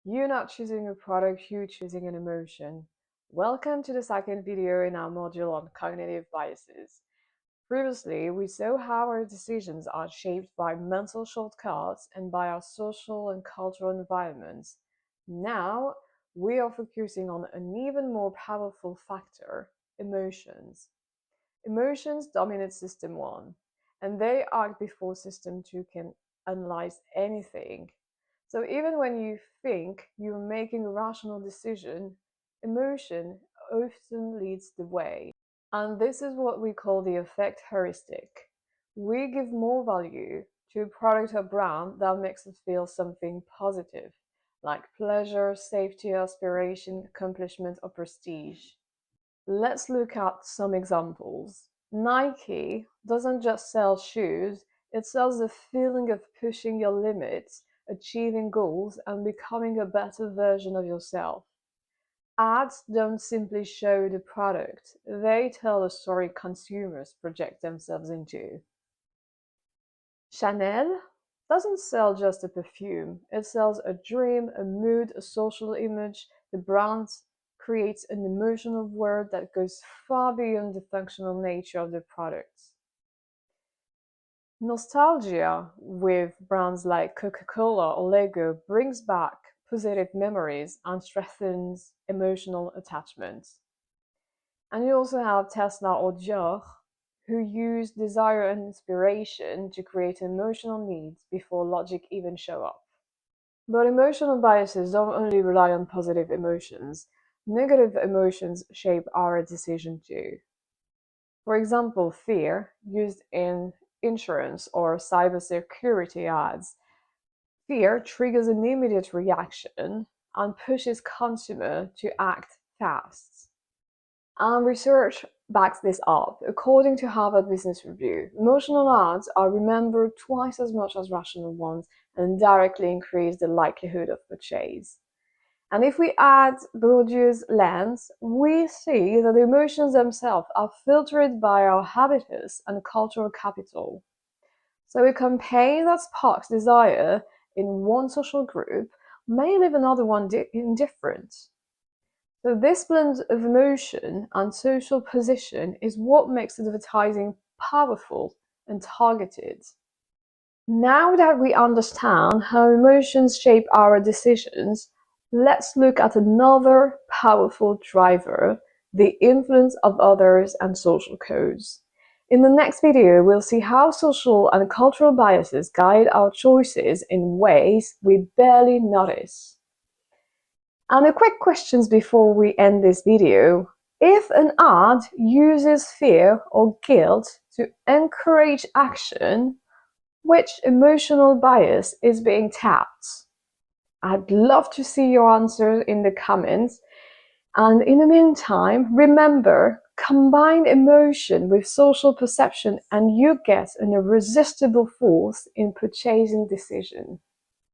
You're not choosing a product, you're choosing an emotion. Welcome to the second video in our module on cognitive biases. Previously, we saw how our decisions are shaped by mental shortcuts and by our social and cultural environments. Now, we are focusing on an even more powerful factor, emotions. Emotions dominate System 1, and they act before System 2 can analyze anything. So even when you think you're making a rational decision, emotion often leads the way. And this is what we call the effect heuristic. We give more value to a product or brand that makes us feel something positive, like pleasure, safety, aspiration, accomplishment, or prestige. Let's look at some examples. Nike doesn't just sell shoes, it sells the feeling of pushing your limits, achieving goals, and becoming a better version of yourself. Ads don't simply show the product, they tell a story consumers project themselves into. Chanel doesn't sell just a perfume, it sells a dream, a mood, a social image. The brand creates an emotional world that goes far beyond the functional nature of the products. Nostalgia with brands like Coca-Cola or Lego brings back positive memories and strengthens emotional attachment. And you also have Tesla or Dior, who use desire and inspiration to create emotional needs before logic even show up. But emotional biases don't only rely on positive emotions. Negative emotions shape our decision too. For example, fear, used in insurance or cybersecurity ads. Fear triggers an immediate reaction and pushes consumer to act fast. And research backs this up. According to Harvard Business Review, emotional ads are remembered twice as much as rational ones and directly increase the likelihood of purchase. And if we add Bourdieu's lens, we see that the emotions themselves are filtered by our habitus and cultural capital. So a campaign that sparks desire in one social group may leave another one indifferent. So this blend of emotion and social position is what makes advertising powerful and targeted. Now that we understand how emotions shape our decisions, let's look at another powerful driver, the influence of others and social codes. In the next video, we'll see how social and cultural biases guide our choices in ways we barely notice. And a quick questions before we end this video. If an ad uses fear or guilt to encourage action, which emotional bias is being tapped? I'd love to see your answers in the comments. And in the meantime, remember, combine emotion with social perception and you get an irresistible force in purchasing decision.